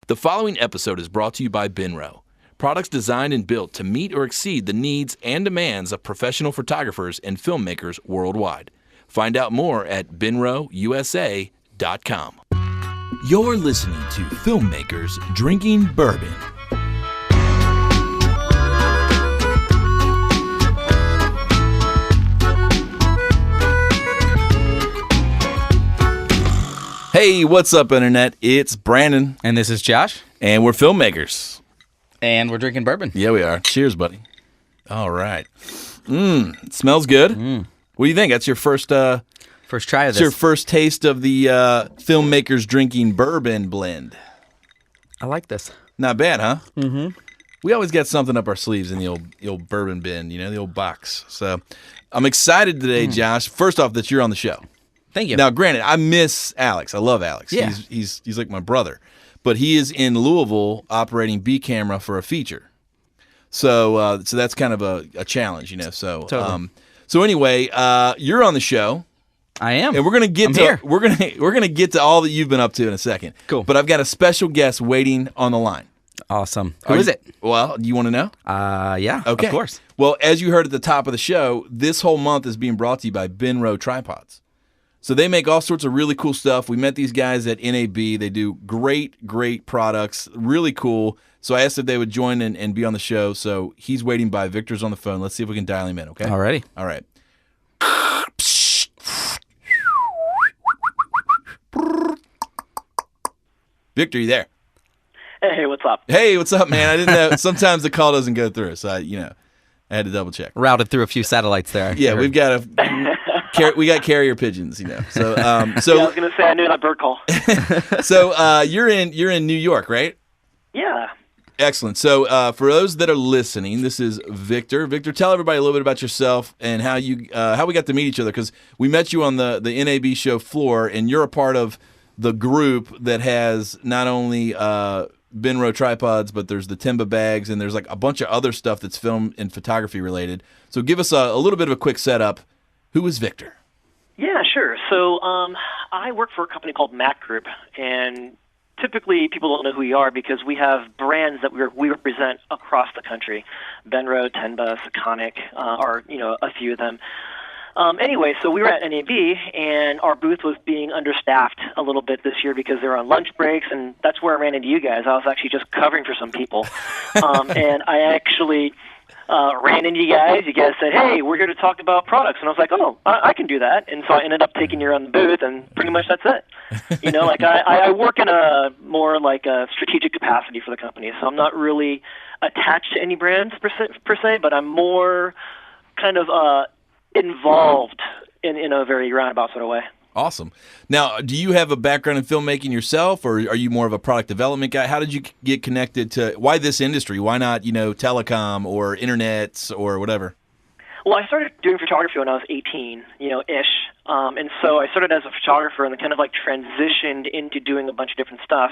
The following episode is brought to you by Benro. Products designed and built to meet or exceed the needs and demands of professional photographers and filmmakers worldwide. Find out more at benrousa.com. You're listening to Filmmakers Drinking Bourbon. Hey, what's up, Internet? It's Brandon. And this is Josh. And we're filmmakers. And we're drinking bourbon. Yeah, we are. Cheers, buddy. All right. It smells good. What do you think? That's your first try of That's this. your first taste of the Filmmakers Drinking Bourbon blend. I like this. Not bad, huh? Mm-hmm. We always got something up our sleeves in the old bourbon bin, the old box. So I'm excited today, Josh. First off, that you're on the show. Thank you. Now, granted, I miss Alex. I love Alex. Yeah. He's like my brother. But he is in Louisville operating B camera for a feature. So that's kind of a challenge, So Totally. So anyway, you're on the show. I am. And we're gonna get here. we're gonna get to all that you've been up to in a second. Cool. But I've got a special guest waiting on the line. Awesome. Who is it? Well, do you want to know? Yeah, Okay. of course. Well, as you heard at the top of the show, this whole month is being brought to you by Benro tripods. So they make all sorts of really cool stuff. We met these guys at NAB. They do great products, really cool. So I asked if they would join and be on the show. So he's waiting by. Victor's on the phone. Let's see if we can dial him in, okay? Alrighty. All right. Victor, you there? Hey, what's up? Hey, what's up, man? I didn't know. Sometimes the call doesn't go through, so I had to double check. Routed through a few satellites there. Yeah, we've got we got carrier pigeons, So, Yeah, I was gonna say I knew that bird call. so you're in New York, right? Yeah. Excellent. So for those that are listening, this is Victor. Victor, tell everybody a little bit about yourself and how we got to meet each other, because we met you on the NAB show floor, and you're a part of the group that has not only Benro tripods, but there's the Timba bags, and there's like a bunch of other stuff that's film and photography related. So give us a little bit of a quick setup. Who is Victor? Yeah, sure. So I work for a company called Mac Group, and typically people don't know who we are because we have brands that we represent across the country. Benro, Tenba, Sakonic are a few of them. Anyway, so we were at NAB, and our booth was being understaffed a little bit this year because they were on lunch breaks, and that's where I ran into you guys. I was actually just covering for some people, and I actually ran into you guys. You guys said, hey, we're here to talk about products, and I was like, oh, I can do that, and so I ended up taking you around the booth, and pretty much that's it. I work in a more like a strategic capacity for the company, so I'm not really attached to any brands per se, but I'm more kind of involved in a very roundabout sort of way. Awesome. Now, do you have a background in filmmaking yourself, or are you more of a product development guy? How did you get connected to, why this industry? Why not, telecom or internet or whatever? Well, I started doing photography when I was 18, ish. And so I started as a photographer and then kind of like transitioned into doing a bunch of different stuff.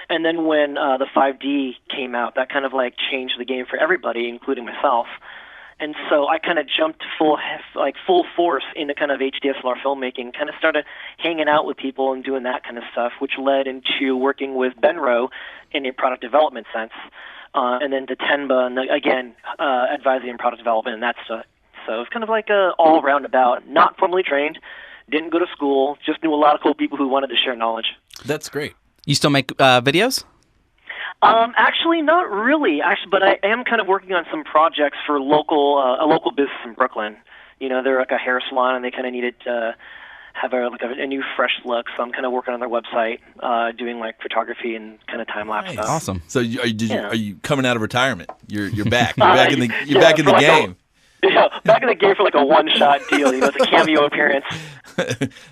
And then when the 5D came out, that kind of like changed the game for everybody, including myself. And so I kind of jumped full force into kind of HDSLR filmmaking, kind of started hanging out with people and doing that kind of stuff, which led into working with Benro in a product development sense, and then to Tenba, and again, advising in product development and that stuff. So it's kind of like a all roundabout, not formally trained, didn't go to school, just knew a lot of cool people who wanted to share knowledge. That's great. You still make videos? Actually, not really. But I am kind of working on some projects for a local business in Brooklyn. They're like a hair salon, and they kind of needed to have a new, fresh look. So I'm kind of working on their website, doing like photography and kind of time lapse stuff. Awesome. So are you coming out of retirement? You're back. You're back in the game. Back in the game for like a one-shot deal. It's a cameo appearance.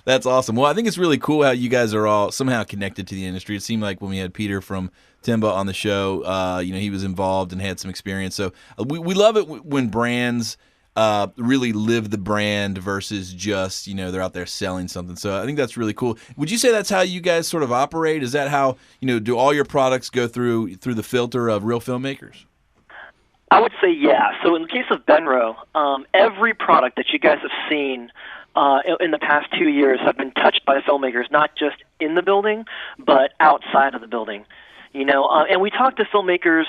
That's awesome. Well, I think it's really cool how you guys are all somehow connected to the industry. It seemed like when we had Peter from Timba on the show, he was involved and had some experience. So we love it when brands really live the brand versus just, they're out there selling something. So I think that's really cool. Would you say that's how you guys sort of operate? Is that how, do all your products go through the filter of real filmmakers? I would say yeah. So in the case of Benro, every product that you guys have seen in the past 2 years have been touched by filmmakers, not just in the building, but outside of the building. And we talk to filmmakers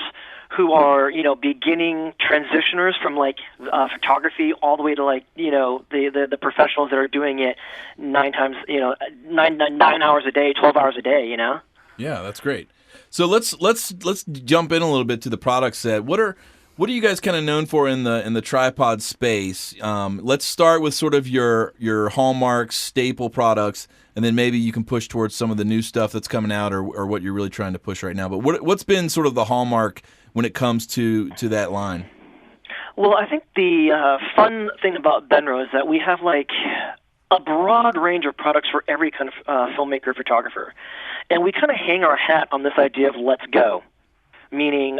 who are, beginning transitioners from like photography all the way to like, the professionals that are doing it 9 hours a day, 12 hours a day, Yeah, that's great. So let's jump in a little bit to the product set. What are you guys kind of known for in the tripod space? Let's start with sort of your hallmark staple products, and then maybe you can push towards some of the new stuff that's coming out, or what you're really trying to push right now. But what's been sort of the hallmark when it comes to that line? Well, I think the fun thing about Benro is that we have like a broad range of products for every kind of filmmaker, photographer, and we kind of hang our hat on this idea of let's go, meaning.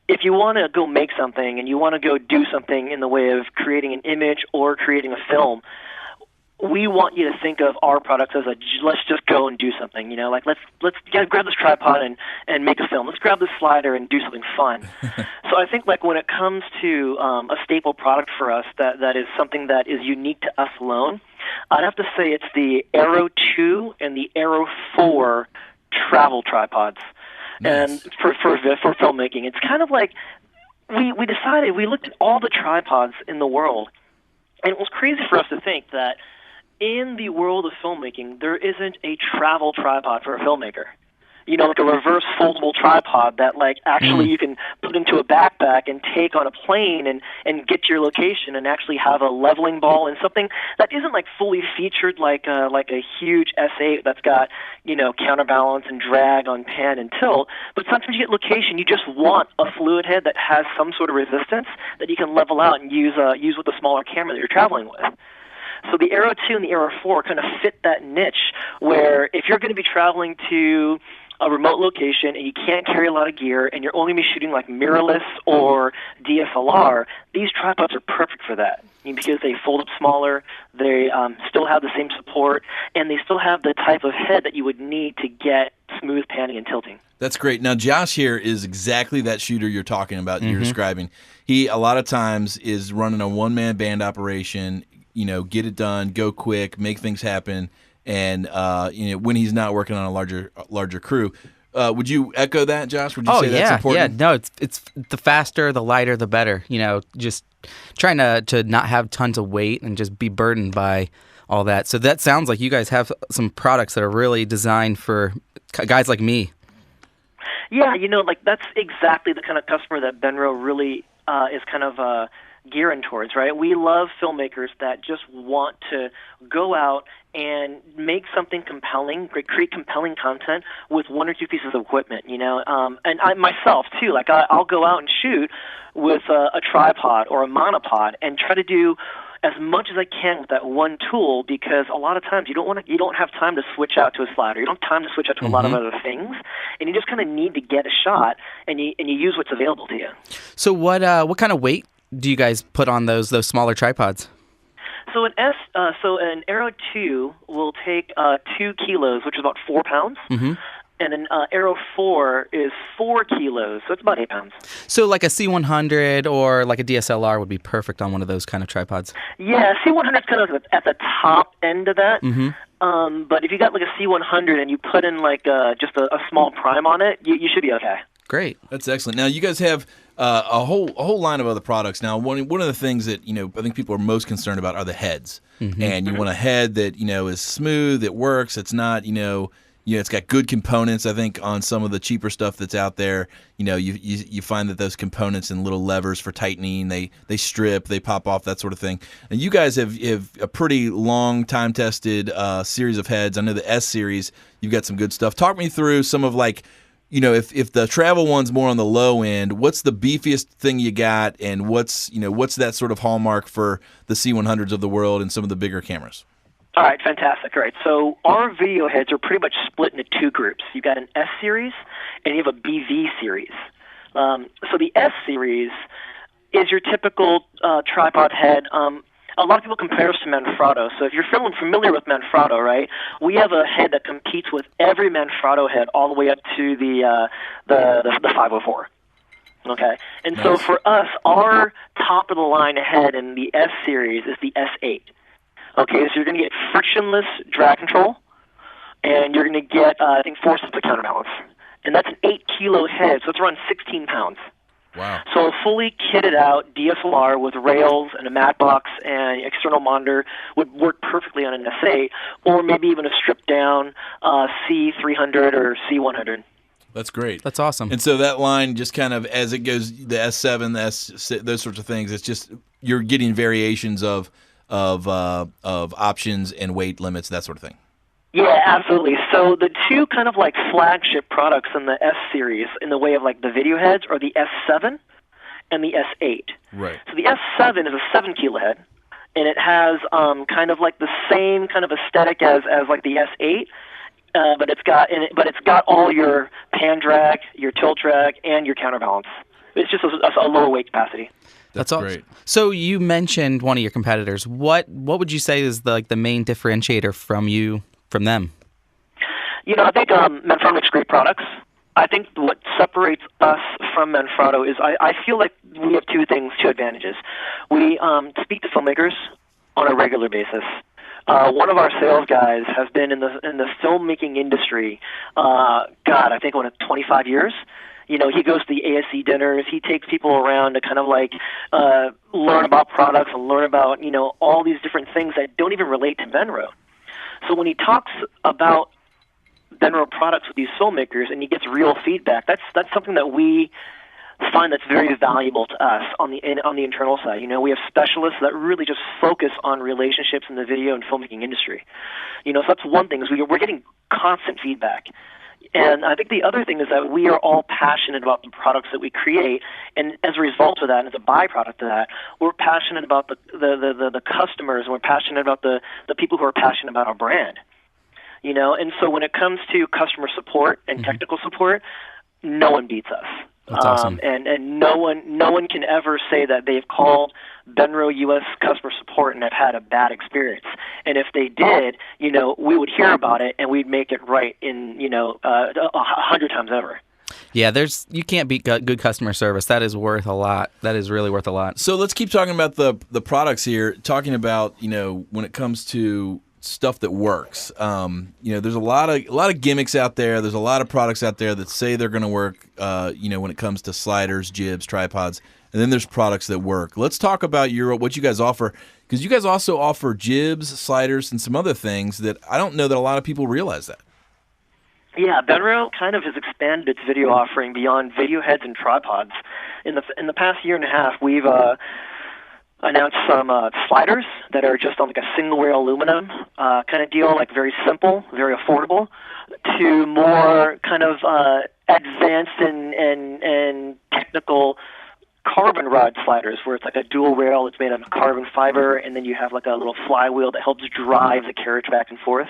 If you want to go make something and you want to go do something in the way of creating an image or creating a film, we want you to think of our products as let's just go and do something. Like let's grab this tripod and make a film. Let's grab this slider and do something fun. So I think like when it comes to a staple product for us that is something that is unique to us alone, I'd have to say it's the Aero 2 and the Aero 4 travel tripods. Nice. And for filmmaking, it's kind of like we decided, we looked at all the tripods in the world, and it was crazy for us to think that in the world of filmmaking, there isn't a travel tripod for a filmmaker. Like a reverse foldable tripod that like actually you can put into a backpack and take on a plane and get to your location and actually have a leveling ball and something that isn't like fully featured like a huge S8 that's got, counterbalance and drag on pan and tilt. But sometimes you get location, you just want a fluid head that has some sort of resistance that you can level out and use with a smaller camera that you're traveling with. So the Aero 2 and the Aero 4 kind of fit that niche where if you're going to be traveling to a remote location and you can't carry a lot of gear and you're only be shooting like mirrorless or DSLR, these tripods are perfect for that because they fold up smaller, they still have the same support, and they still have the type of head that you would need to get smooth panning and tilting. That's great. Now, Josh here is exactly that shooter you're talking about, you're describing. He, a lot of times, is running a one-man band operation, get it done, go quick, make things happen. And when he's not working on a larger crew, would you echo that, Josh? Would you say that's important? No, it's the faster, the lighter, the better. Just trying to not have tons of weight and just be burdened by all that. So that sounds like you guys have some products that are really designed for guys like me. Yeah, like that's exactly the kind of customer that Benro really is kind of gearing towards, right? We love filmmakers that just want to go out and make something compelling, create compelling content with 1 or 2 pieces of equipment, and I myself too, like I'll go out and shoot with a tripod or a monopod and try to do as much as I can with that one tool, because a lot of times you don't have time to switch out to a slider, you don't have time to switch out to a lot of other things, and you just kind of need to get a shot, and you use what's available to you. So what kind of weight do you guys put on those smaller tripods? So an Aero 2 will take 2 kilos, which is about 4 pounds, and an Aero 4 is 4 kilos, so it's about 8 pounds. So like a C100 or like a DSLR would be perfect on one of those kind of tripods. Yeah, C100 is kind of at the top end of that. But if you got like a C100 and you put in like just a small prime on it, you should be okay. Great. That's excellent. Now, you guys have a whole line of other products. Now, one of the things that I think people are most concerned about are the heads. And you want a head that is smooth, it works, it's not it's got good components. I think on some of the cheaper stuff that's out there, you find that those components and little levers for tightening, they strip, they pop off, that sort of thing. And you guys have a pretty long time tested series of heads. I know the S series, you've got some good stuff. Talk me through some of like. If the travel one's more on the low end, what's the beefiest thing you got, and what's that sort of hallmark for the C100s of the world and some of the bigger cameras? All right, fantastic. All right, so our video heads are pretty much split into 2 groups. You've got an S series and you have a BV series. So the S series is your typical tripod head. A lot of people compare us to Manfrotto. So if you're familiar with Manfrotto, right, we have a head that competes with every Manfrotto head all the way up to the 504. Okay, and Nice. So for us, our top of the line head in the S series is the S8. Okay, so you're going to get frictionless drag control, and you're going to get I think 4 steps of counterbalance. and that's an 8-kilo head, so it's around 16 pounds. Wow. So a fully kitted out DSLR with rails and a mat box and external monitor would work perfectly on an S8, or maybe even a stripped down C300 or C100. That's great. That's awesome. And so that line just kind of, as it goes, the S7, the S6, those sorts of things, it's just you're getting variations of options and weight limits, that sort of thing. Yeah, absolutely. So the two kind of like flagship products in the S series in the way of like the video heads are the S7 and the S8. Right. So the S7 is a 7-kilo head, and it has kind of like the same kind of aesthetic as like the S8, but it's got all your pan drag, your tilt drag, and your counterbalance. It's just a lower weight capacity. That's great. Awesome. So you mentioned one of your competitors. What would you say is the main differentiator from them? I think Manfrotto makes great products. I think what separates us from Manfrotto is I feel like we have two advantages. We speak to filmmakers on a regular basis. One of our sales guys has been in the filmmaking industry, I think 25 years. He goes to the ASC dinners. He takes people around to kind of like learn about products and learn about all these different things that don't even relate to Benro. So when he talks about Benro products with these filmmakers and he gets real feedback, that's something that we find that's very valuable to us on the internal side. We have specialists that really just focus on relationships in the video and filmmaking industry. So that's one thing is we're getting constant feedback. And I think the other thing is that we are all passionate about the products that we create, and as a result of that, and as a byproduct of that, we're passionate about the customers, and we're passionate about the people who are passionate about our brand. And so when it comes to customer support and technical support, no one beats us. That's awesome. And no one can ever say that they've called Benro US customer support and have had a bad experience. And if they did, we would hear about it and we'd make it right in 100 times over. Yeah, you can't beat good customer service. That is worth a lot. That is really worth a lot. So let's keep talking about the products here. Talking about when it comes to stuff that works. There's a lot of gimmicks out there. There's a lot of products out there that say they're going to work. When it comes to sliders, jibs, tripods, and then there's products that work. Let's talk about what you guys offer, because you guys also offer jibs, sliders, and some other things that I don't know that a lot of people realize that. Yeah, Benro kind of has expanded its video offering beyond video heads and tripods. In the past year and a half, we've announced some sliders that are just on like a single rail aluminum kind of deal, like very simple, very affordable, to more kind of advanced and technical carbon rod sliders, where it's like a dual rail that's made out of carbon fiber, and then you have like a little flywheel that helps drive the carriage back and forth.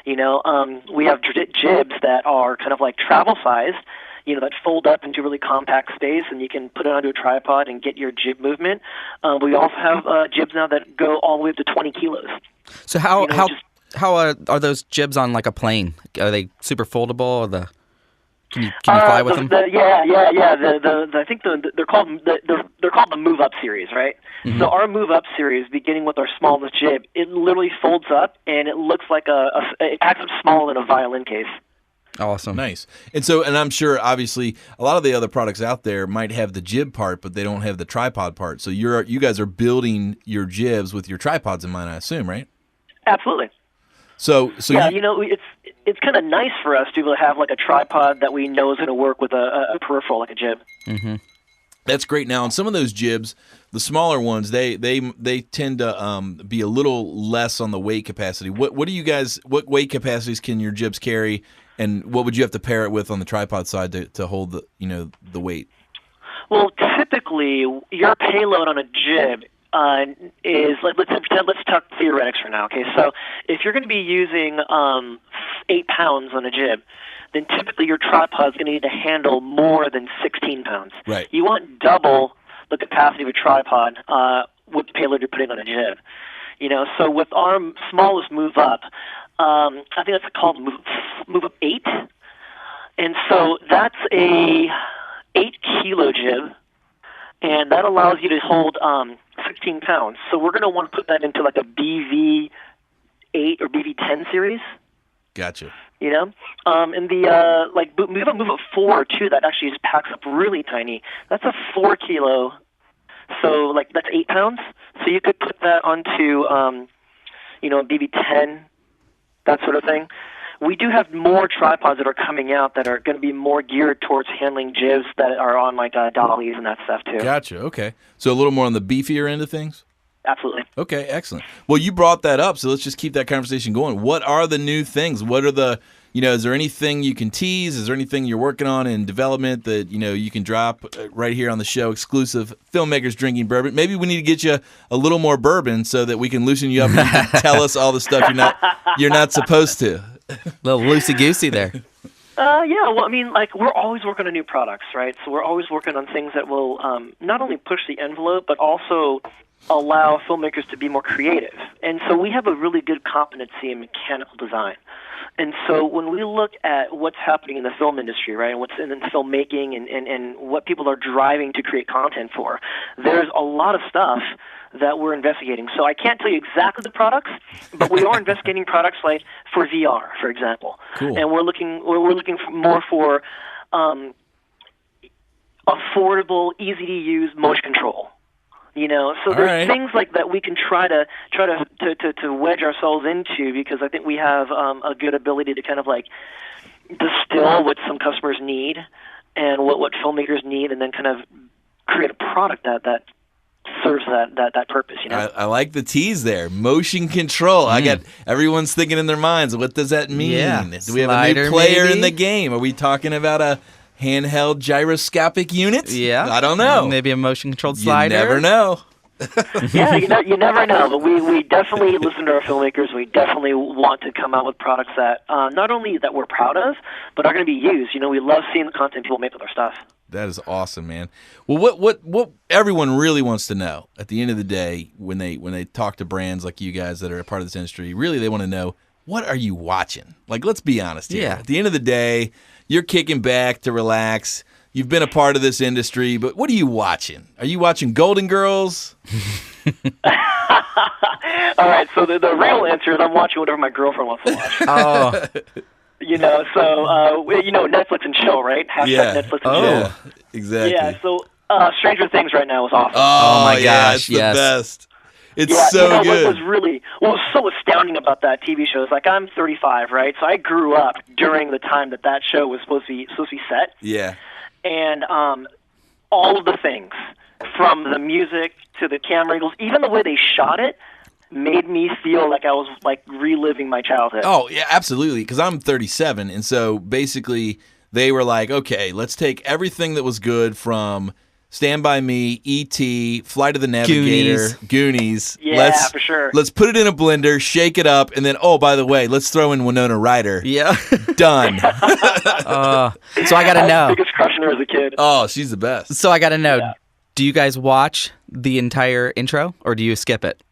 We have jibs that are kind of like travel sized, that fold up into really compact space, and you can put it onto a tripod and get your jib movement. We also have jibs now that go all the way up to 20 kilos. So how are those jibs on like a plane? Are they super foldable, or can you fly with them? Yeah. I think they're called the Move Up series, right? Mm-hmm. So our Move Up series, beginning with our smallest jib, it literally folds up and it looks like it acts up smaller than a violin case. Awesome. Nice. And I'm sure, obviously, a lot of the other products out there might have the jib part, but they don't have the tripod part. So you guys are building your jibs with your tripods in mind, I assume, right? Absolutely. So yeah, it's kind of nice for us to be able to have like a tripod that we know is going to work with a peripheral like a jib. Mm-hmm. That's great. Now, on some of those jibs, the smaller ones, they tend to be a little less on the weight capacity. What weight capacities can your jibs carry, and what would you have to pair it with on the tripod side to hold the weight? Well, typically your payload on a jib is let's talk theoretics for now. Okay, so if you're going to be using 8 pounds on a jib, then typically your tripod is going to need to handle more than 16 pounds. Right. You want double the capacity of a tripod with the payload you're putting on a jib. So with our smallest Move Up, I think that's called Move Up 8, and so that's a 8-kilo jib, and that allows you to hold 16 pounds. So we're going to want to put that into like a BV8 or BV10 series. Gotcha. You know, and the we have a Move Up 4 too that actually just packs up really tiny. That's a 4 kilo, so like that's 8 pounds. So you could put that onto BB10, that sort of thing. We do have more tripods that are coming out that are going to be more geared towards handling jibs that are on like dollies and that stuff too. Gotcha. Okay, so a little more on the beefier end of things. Absolutely. Okay, excellent. Well, you brought that up, so let's just keep that conversation going. What are the new things? What are the, is there anything you can tease? Is there anything you're working on in development that, you can drop right here on the show, exclusive Filmmakers Drinking Bourbon? Maybe we need to get you a little more bourbon so that we can loosen you up and you can tell us all the stuff you're not supposed to. A little loosey-goosey there. Yeah, well, I mean, like, we're always working on new products, right? So we're always working on things that will not only push the envelope, but also allow filmmakers to be more creative. And so we have a really good competency in mechanical design. And so when we look at what's happening in the film industry, right, and what's in filmmaking and what people are driving to create content for, there's a lot of stuff that we're investigating. So I can't tell you exactly the products, but we are investigating products like for VR, for example. Cool. And we're looking more for affordable, easy to use motion control. So there's things like that we can try to wedge ourselves into, because I think we have a good ability to kind of like distill what some customers need and what filmmakers need, and then kind of create a product that serves that purpose. I like the tease there. Motion control. I got everyone's thinking in their minds, what does that mean? Yeah. Do we have a new player in the game? Are we talking about a handheld gyroscopic unit? Yeah. I don't know. Maybe a motion-controlled slider? You never know. Yeah, you never know. But we definitely listen to our filmmakers. We definitely want to come out with products that not only that we're proud of, but are going to be used. We love seeing the content people make with our stuff. That is awesome, man. Well, what everyone really wants to know at the end of the day, when they talk to brands like you guys that are a part of this industry, really they want to know, what are you watching? Like, let's be honest here. Yeah. At the end of the day, you're kicking back to relax. You've been a part of this industry, but what are you watching? Are you watching Golden Girls? All right, so the real answer is I'm watching whatever my girlfriend wants to watch. Oh. Netflix and chill, right? Hashtag Netflix and chill. Yeah, exactly. Yeah, so Stranger Things right now is awesome. Oh my gosh, it's yes. the best. It's so good. What was so astounding about that TV show is, like, I'm 35, right? So I grew up during the time that show was supposed to be set. Yeah. And all of the things, from the music to the camera angles, even the way they shot it, made me feel like I was like reliving my childhood. Oh, yeah, absolutely, because I'm 37, and so basically they were like, okay, let's take everything that was good from Stand By Me, E.T., Flight of the Navigator, Goonies. Yeah, for sure. Let's put it in a blender, shake it up, and then, oh, by the way, let's throw in Winona Ryder. Yeah. Done. So I got to know. I was the biggest crush on her as a kid. Oh, she's the best. So I got to know, do you guys watch the entire intro, or do you skip it?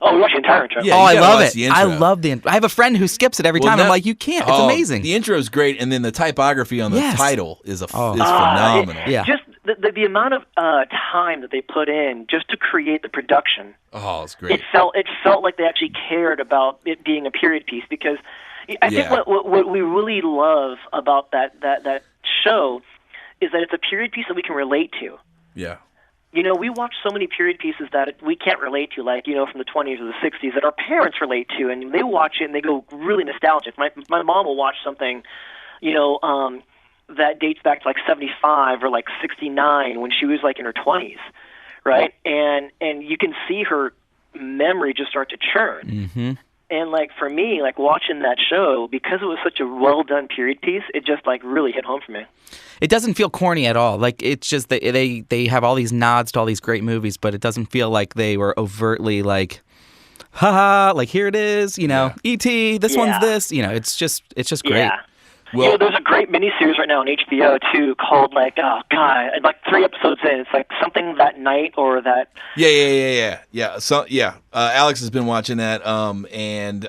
Oh, we watch the entire intro. Yeah, oh, I love it. The intro. I love the intro. I have a friend who skips it every time. I'm like, you can't. It's amazing. The intro is great, and then the typography on the title is phenomenal. Just the amount of time that they put in just to create the production. Oh, it's great. It felt like they actually cared about it being a period piece, because I think what we really love about that show is that it's a period piece that we can relate to. Yeah. We watch so many period pieces that we can't relate to, like, from the 20s or the 60s, that our parents relate to, and they watch it and they go really nostalgic. My mom will watch something, that dates back to like 75 or like 69 when she was like in her 20s, right? And you can see her memory just start to churn. Mm-hmm. And like for me, like watching that show, because it was such a well done period piece, it just like really hit home for me. It doesn't feel corny at all. Like, it's just they have all these nods to all these great movies, but it doesn't feel like they were overtly like, haha, like here it is, E.T., this one's this, it's just great. Yeah. Well, there's a great miniseries right now on HBO too called like 3 episodes in. It's like Something That Night or that. Yeah. So Alex has been watching that, and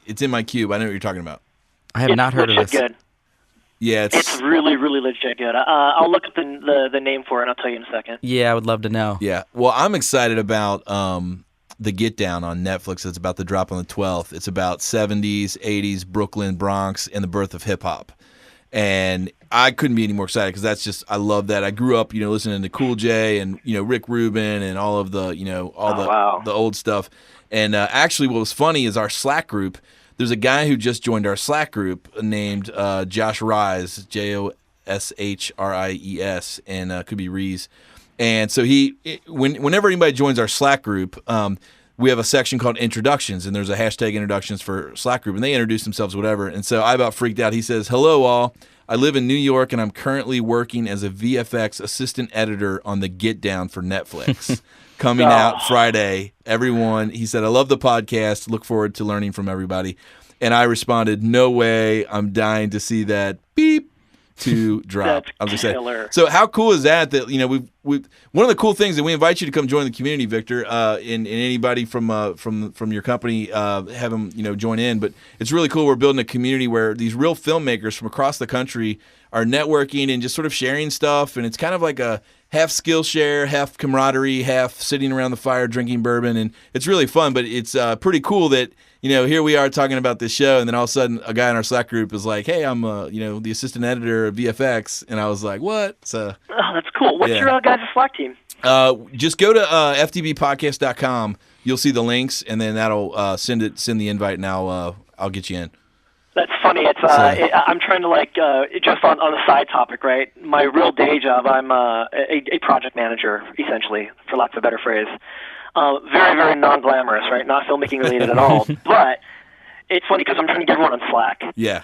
it's in my queue. I know what you're talking about. I have not heard of this. Good. Yeah, it's really, really legit good. I'll look at the name for it and I'll tell you in a second. Yeah, I would love to know. Yeah. Well, I'm excited about The Get Down on Netflix. It's about to drop on the 12th. It's about 70s, 80s, Brooklyn, Bronx, and the birth of hip hop. And I couldn't be any more excited because that's just, I love that. I grew up, listening to Cool J and, Rick Rubin and all of the, the old stuff. And actually what was funny is our Slack group, there's a guy who just joined our Slack group named Josh Rise, Joshries, and could be Rees. And so whenever anybody joins our Slack group, we have a section called introductions, and there's a hashtag introductions for Slack group, and they introduce themselves, whatever. And so I about freaked out. He says, "Hello all. I live in New York, and I'm currently working as a VFX assistant editor on The Get Down for Netflix." Coming out Friday. Everyone, he said, "I love the podcast. Look forward to learning from everybody." And I responded, "No way. I'm dying to see that beep to drop." That's I was just killer. saying. So how cool is that? That we've one of the cool things, and we invite you to come join the community, Victor, and anybody from your company, have them join in. But it's really cool. We're building a community where these real filmmakers from across the country are networking and just sort of sharing stuff, and it's kind of like a half skill share, half camaraderie, half sitting around the fire drinking bourbon, and it's really fun. But it's pretty cool that here we are talking about this show, and then all of a sudden a guy in our Slack group is like, "Hey, I'm the assistant editor of VFX," and I was like, "What?" So, that's cool. What's your guys' Slack team? Just go to ftbpodcast.com. You'll see the links, and then that'll send the invite, and I'll get you in. That's funny. It's I'm trying to just on a side topic, right? My real day job, I'm a project manager, essentially, for lack of a better phrase. Very, very non-glamorous, right? Not filmmaking related at all. But it's funny because I'm trying to get everyone on Slack. Yeah.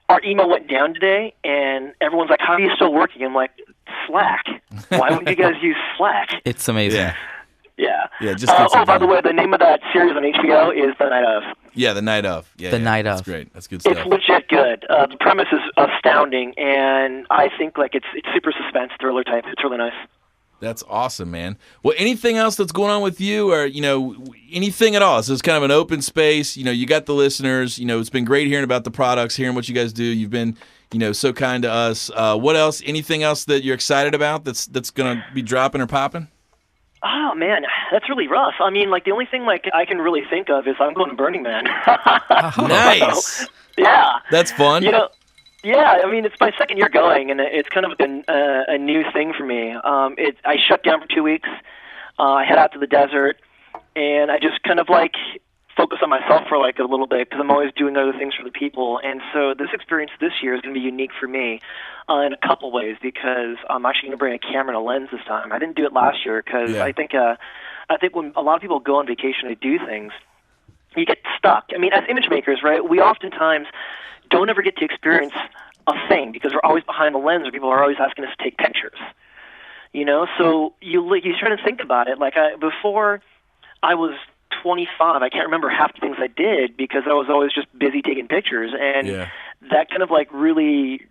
Our email went down today, and everyone's like, "How are you still working?" I'm like, "Slack. Why wouldn't you guys use Slack?" It's amazing. Yeah. Yeah. Yeah. Just by the way, the name of that series on HBO is The Night Of. Yeah, The Night Of. Yeah, The Night Of. That's great. That's good stuff. It's legit good. The premise is astounding, and I think it's super suspense thriller type. It's really nice. That's awesome, man. Well, anything else that's going on with you, or anything at all? So it's kind of an open space. You got the listeners. It's been great hearing about the products, hearing what you guys do. You've been, so kind to us. What else? Anything else that you're excited about that's going to be dropping or popping? Oh man, that's really rough. I mean, the only thing I can really think of is I'm going to Burning Man. Nice. So, yeah. That's fun. Yeah, I mean, it's my second year going, and it's kind of been a new thing for me. I shut down for 2 weeks. I head out to the desert, and I just kind of focus on myself for a little bit because I'm always doing other things for the people. And so this experience this year is going to be unique for me in a couple ways because I'm actually going to bring a camera and a lens this time. I didn't do it last year because I think when a lot of people go on vacation to do things, you get stuck. I mean, as image makers, right, we oftentimes don't ever get to experience a thing because we're always behind the lens or people are always asking us to take pictures. So you try to think about it. Before I was 25, I can't remember half the things I did because I was always just busy taking pictures, and that kind of really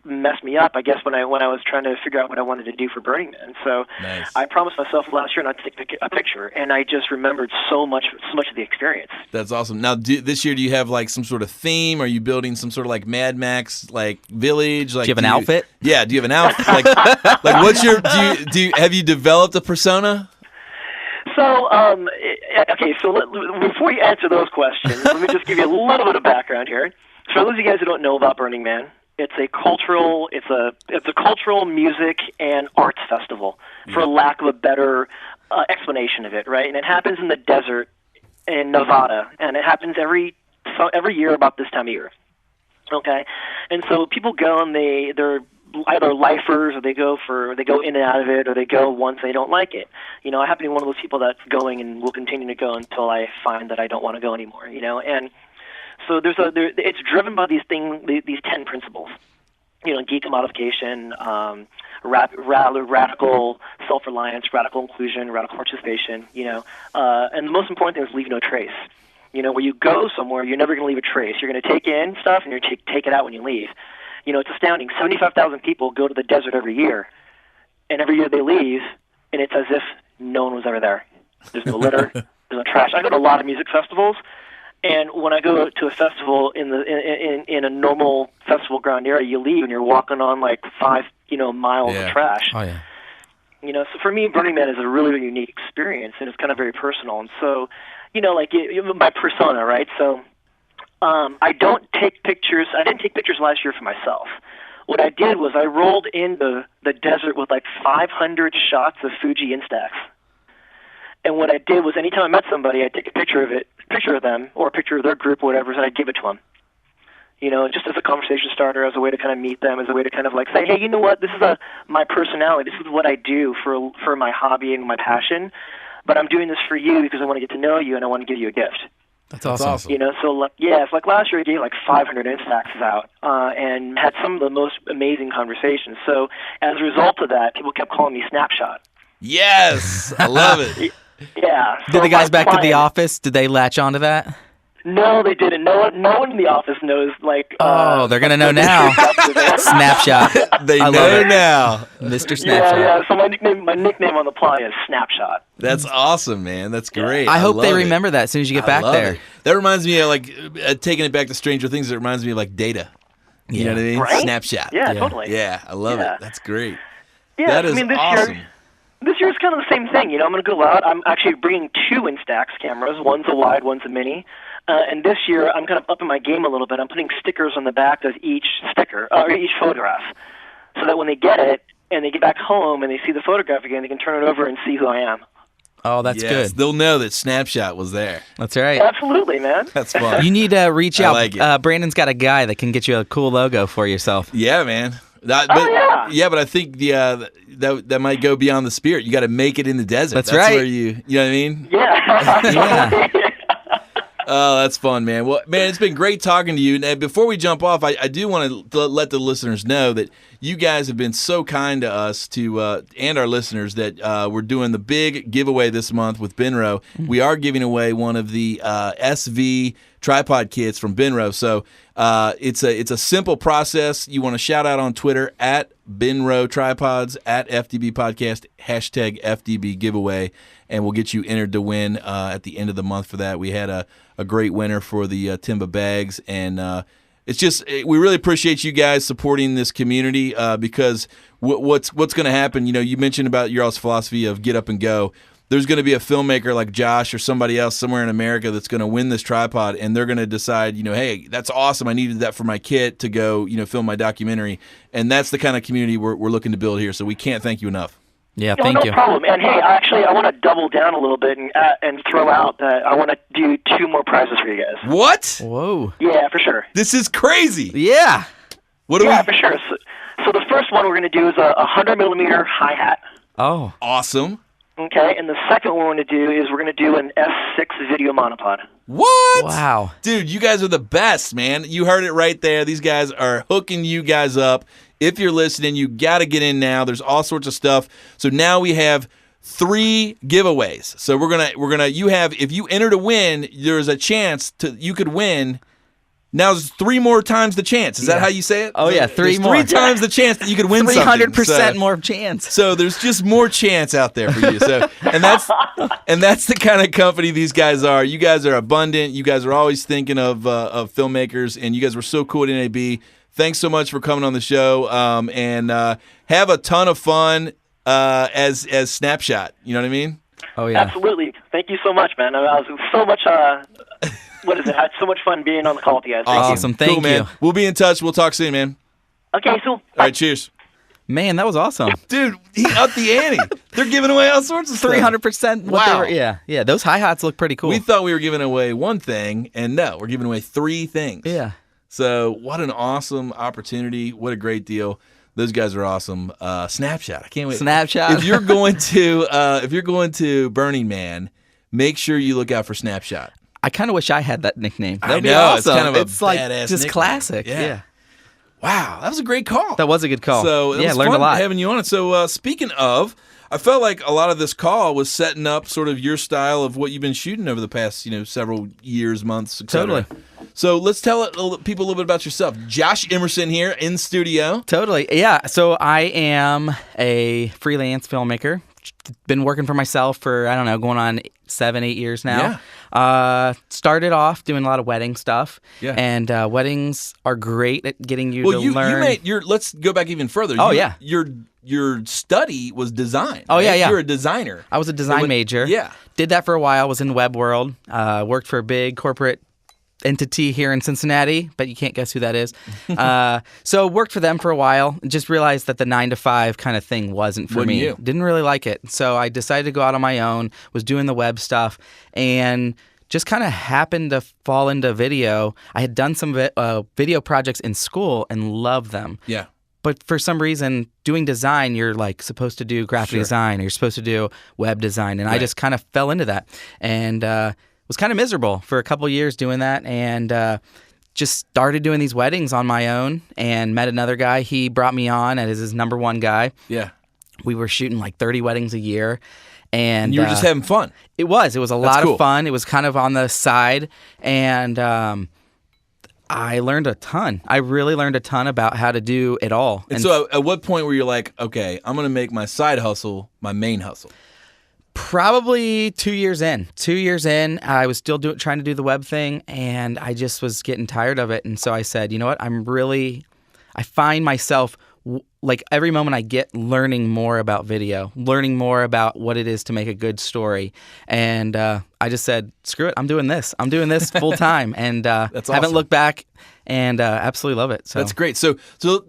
messed me up, I guess, when I was trying to figure out what I wanted to do for Burning Man. So nice. I promised myself last year not to take a picture, and I just remembered so much of the experience. That's awesome. Now, this year, do you have some sort of theme? Are you building some sort of Mad Max village? Do you have an outfit? Yeah. Do you have an outfit? What's your? Have you developed a persona? So, okay, so before you answer those questions, let me just give you a little bit of background here. For those of you guys who don't know about Burning Man, it's a cultural music and arts festival, for lack of a better explanation of it, right? And it happens in the desert in Nevada, and it happens every year about this time of year. Okay, and so people go and they're either lifers or they go in and out of it, or they go once they don't like it. I happen to be one of those people that's going and will continue to go until I find that I don't want to go anymore. And so it's driven by these 10 principles. Geek commodification, radical self-reliance, radical inclusion, radical participation. And the most important thing is leave no trace. Where you go somewhere, you're never going to leave a trace. You're going to take in stuff and you're going to take it out when you leave. It's astounding. 75,000 people go to the desert every year, and every year they leave, and it's as if no one was ever there. There's no litter. There's no trash. I go to a lot of music festivals, and when I go to a festival in a normal festival ground area, you leave and you're walking on 5 miles of trash. Oh yeah. So for me, Burning Man is a really, really unique experience, and it's kind of very personal. And so, like my persona, right? So I don't take pictures. I didn't take pictures last year for myself. What I did was I rolled in the desert with like 500 shots of Fuji Instax. And what I did was anytime I met somebody, I'd take a picture of them, or a picture of their group, or whatever, and I'd give it to them. Just as a conversation starter, as a way to kind of meet them, as a way to kind of like say, hey, you know what, this is my personality. This is what I do for my hobby and my passion. But I'm doing this for you because I want to get to know you and I want to give you a gift. That's awesome. So it's like last year I gave like 500 Instaxes out and had some of the most amazing conversations. So as a result of that, people kept calling me Snapshot. Yes, I love it. Yeah. Did the guys back at the office, did they latch onto that? No, they didn't. No one in the office knows. Like, they're gonna know now. Snapshot. They know now, Mr. Snapshot. Yeah. So my nickname on the plot is Snapshot. That's awesome, man. That's great. I hope they love remember that as soon as you get back there. It. That reminds me of like taking it back to Stranger Things. It reminds me of like Data. You know what I mean? Right? Snapshot. Yeah, totally. Yeah, I love it. That's great. Yeah, that is awesome. This year's kind of the same thing. I'm going to go out. I'm actually bringing 2 Instax cameras. One's a wide, one's a mini. And this year, I'm kind of upping my game a little bit. I'm putting stickers on the back of each sticker, or each photograph, so that when they get it and they get back home and they see the photograph again, they can turn it over and see who I am. Oh, that's good. They'll know that Snapshot was there. That's right. Absolutely, man. That's fun. You need to reach out. like it. Brandon's got a guy that can get you a cool logo for yourself. Yeah, man. But I think that might go beyond the spirit. You got to make it in the desert. That's right. Where you know what I mean? Yeah. Oh, that's fun, man. Well, man, it's been great talking to you. And before we jump off, I do want to let the listeners know that you guys have been so kind to us and our listeners that we're doing the big giveaway this month with Benro. We are giving away one of the SV tripod kits from Benro. So it's a simple process. You want to shout out on Twitter at Benro Tripods, at FDB Podcast, hashtag FDB giveaway, and we'll get you entered to win at the end of the month for that. We had a great winner for the Timba bags, and it's just we really appreciate you guys supporting this community because what's going to happen, you mentioned about your all's philosophy of get up and go. There's going to be a filmmaker like Josh or somebody else somewhere in America that's going to win this tripod, and they're going to decide, hey, that's awesome. I needed that for my kit to go, film my documentary. And that's the kind of community we're looking to build here. So we can't thank you enough. Yeah, thank you. No problem. And hey, actually, I want to double down a little bit and throw out that I want to do 2 more prizes for you guys. What? Whoa. Yeah, for sure. This is crazy. Yeah. What do we? Yeah, for sure. So the first one we're going to do is a 100mm hi-hat. Oh. Awesome. Okay, and the second one we're going to do is we're going to do an S6 video monopod. What? Wow. Dude, you guys are the best, man. You heard it right there. These guys are hooking you guys up. If you're listening, you got to get in now. There's all sorts of stuff. So now we have 3 giveaways. So we're gonna if you enter to win, there's a chance you could win. Now there's 3 more times the chance. Is that how you say it? Oh yeah, 3 more. 3 times the chance that you could win 300% more chance. So there's just more chance out there for you. So and that's the kind of company these guys are. You guys are abundant. You guys are always thinking of filmmakers, and you guys were so cool at NAB. Thanks so much for coming on the show, and have a ton of fun as Snapshot. You know what I mean? Oh yeah, absolutely. Thank you so much, man. I was so much. What is it? I had so much fun being on the call with you guys. Awesome. Thank you. Man. We'll be in touch. We'll talk soon, man. Okay, so all right, cheers. Man, that was awesome. Dude, he upped the ante. They're giving away all sorts of stuff. 300%. Wow. Yeah. Those hi-hats look pretty cool. We thought we were giving away one thing, and no, we're giving away 3 things. Yeah. So what an awesome opportunity. What a great deal. Those guys are awesome. Snapshot. I can't wait. Snapshot. If you're going to Burning Man, make sure you look out for Snapshot. I kind of wish I had that nickname. That'd be I know, awesome. It's kind of a it's like badass just nickname. classic. Yeah. Wow, that was a great call. That was a good call. So it was learned fun a lot. having you on it. So speaking of, I felt like a lot of this call was setting up sort of your style of what you've been shooting over the past, several years, months, etc. Totally. So let's tell people a little bit about yourself. Josh Emerson here in studio. Totally. Yeah. So I am a freelance filmmaker. Been working for myself for, I don't know, going on 7-8 years now. Started off doing a lot of wedding stuff. Yeah. And weddings are great at getting you Well, to learn. let's go back even further. Oh, yeah. Your study was design. Oh, right? yeah. You're a designer. I was a design major. Yeah. Did that for a while. Was in the web world. Worked for a big corporate entity here in Cincinnati, but you can't guess who that is. So worked for them for a while. Just realized that the 9 to 5 kind of thing wasn't for me. Didn't really like it. So I decided to go out on my own. Was doing the web stuff and just kind of happened to fall into video. I had done some video projects in school and loved them. Yeah. But for some reason, doing design, you're like supposed to do graphic design, or you're supposed to do web design, and I just kind of fell into that, and was kind of miserable for a couple of years doing that, and just started doing these weddings on my own, and met another guy. He brought me on as his number one guy. Yeah. We were shooting like 30 weddings a year. And you were just having fun. It was a lot of fun. It was kind of on the side, and I learned a ton. I really learned a ton about how to do it all. And so at what point were you like, okay, I'm going to make my side hustle my main hustle? Probably 2 years in. 2 years in, I was still trying to do the web thing, and I just was getting tired of it. And so I said, you know what? I find myself like every moment I get learning more about video, learning more about what it is to make a good story. And I just said, screw it, I'm doing this. I'm doing this full time. And That's awesome. Haven't looked back, and absolutely love it. So that's great. So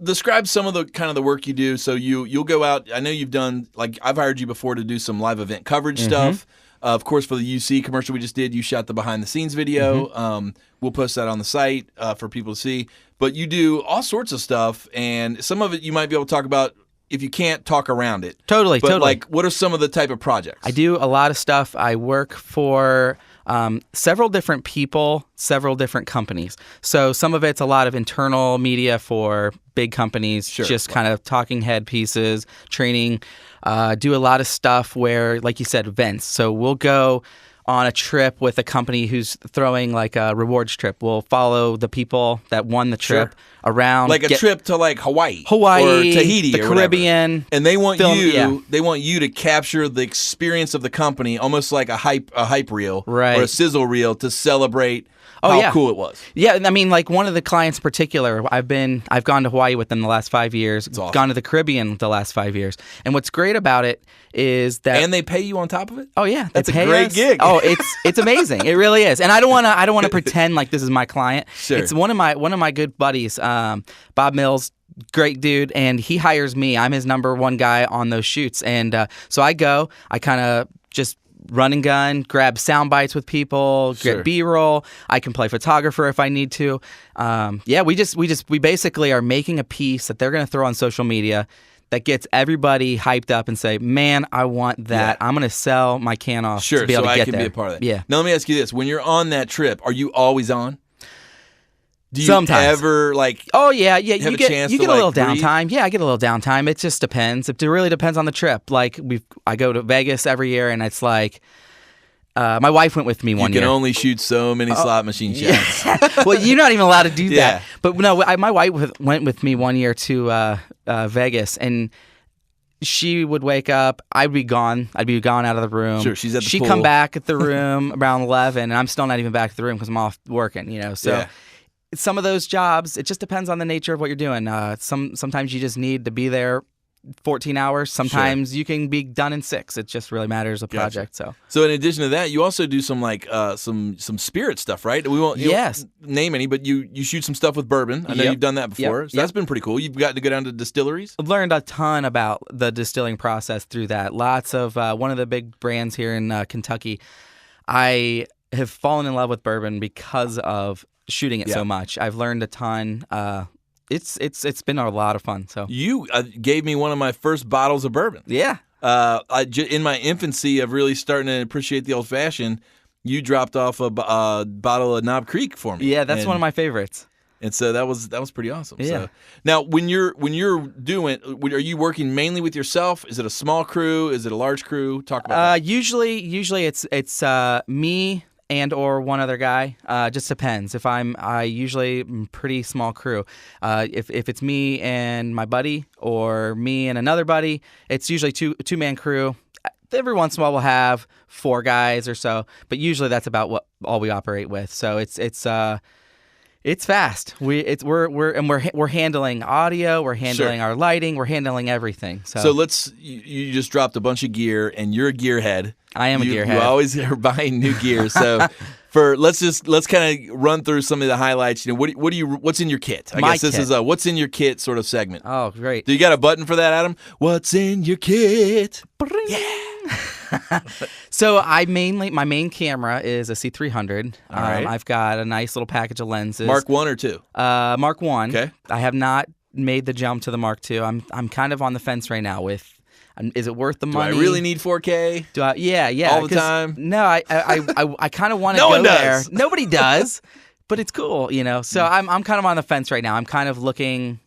describe some of the kind of the work you do. So you'll go out. I know you've done, like, I've hired you before to do some live event coverage stuff. Of course, for the UC commercial we just did, you shot the behind the scenes video. We'll post that on the site for people to see. But you do all sorts of stuff, and some of it you might be able to talk about if you can't talk around it. Totally. Like, what are some of the type of projects? I do a lot of stuff. I work for several different people, several different companies. So some of it's a lot of internal media for big companies, just kind of talking head pieces, training. Do a lot of stuff where, like you said, events. So we'll go on a trip with a company who's throwing like a rewards trip. We'll follow the people that won the trip around, like a trip to like Hawaii or Tahiti, the or Caribbean, and they want they want you to capture the experience of the company, almost like a hype reel or a sizzle reel to celebrate how cool it was. Yeah, I mean, like one of the clients in particular, I've gone to Hawaii with them the last 5 years. That's awesome. Gone to the Caribbean the last 5 years. And what's great about it is that and they pay you on top of it. Oh yeah, that's a great gig. Oh, it's amazing. It really is. And I don't want to pretend like this is my client. Sure. It's one of my good buddies, Bob Mills. Great dude, and he hires me. I'm his number one guy on those shoots, and so I kind of just run and gun, grab sound bites with people, get B-roll. I can play photographer if I need to. We basically are making a piece that they're going to throw on social media that gets everybody hyped up and say, man, I want that. I'm going to sell my can off to be able to get there. Sure, so I can be a part of that. Yeah. Now let me ask you this. When you're on that trip, are you always on? Do you Sometimes. ever like? Oh yeah. You get a little downtime. Yeah, I get a little downtime. It just depends. It really depends on the trip. Like I go to Vegas every year, and it's like my wife went with me one year. You can only shoot so many slot machine shots. Yeah. Well, you're not even allowed to do that. But no, my wife went with me one year to Vegas, and she would wake up. I'd be gone. I'd be gone out of the room. Sure, she's at the She'd pool. come back at the room around 11, and I'm still not even back at the room because I'm off working. So. Some of those jobs, it just depends on the nature of what you're doing. Sometimes you just need to be there 14 hours. Sometimes you can be done in 6. It just really matters the project. So in addition to that, you also do some like some spirit stuff, right? We won't name any, but you shoot some stuff with bourbon. I know you've done that before. So that's been pretty cool. You've gotten to go down to distilleries. I've learned a ton about the distilling process through that. Lots of one of the big brands here in Kentucky. I have fallen in love with bourbon because of shooting it so much. I've learned a ton. It's been a lot of fun. So you gave me one of my first bottles of bourbon. Yeah. In my infancy of really starting to appreciate the old fashioned, you dropped off a bottle of Knob Creek for me. Yeah, that's one of my favorites. And so that was pretty awesome. Yeah. So, now, when you're doing, are you working mainly with yourself? Is it a small crew? Is it a large crew? Talk about that. Usually it's me and or one other guy. Just depends. I usually am pretty small crew. If it's me and my buddy or me and another buddy, it's usually two-man crew. every once in a while we'll have 4 guys or so, but usually that's about all we operate with. So it's fast. We're handling audio, we're handling our lighting, we're handling everything. So you just dropped a bunch of gear, and you're a gearhead. I am a gearhead. You always are buying new gear. So let's kind of run through some of the highlights. What's in your kit? I guess this is a what's in your kit sort of segment. Oh, great. Do you got a button for that, Adam? What's in your kit? Yeah. So my main camera is a C300. All right. I've got a nice little package of lenses. Mark 1 or 2? Mark 1. Okay. I have not made the jump to the Mark 2. I'm kind of on the fence right now with. Is it worth the money? Do I really need 4K? Yeah. All the time? No, I kind of want to No go one does. there. Nobody does, but it's cool, So I'm kind of on the fence right now. I'm kind of looking